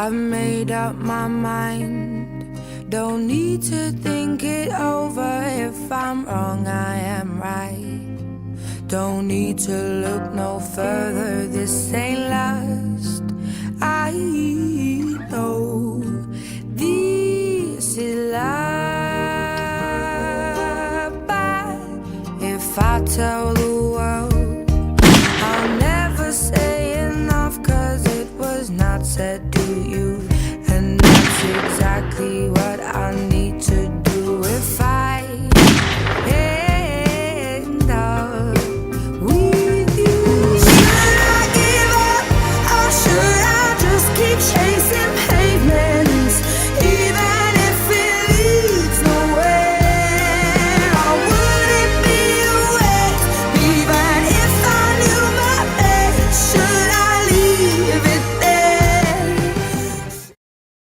I've made up my mind, don't need to think it over. If I'm wrong, I am right. Don't need to look no further, this ain't last. I know this is life, but if I tell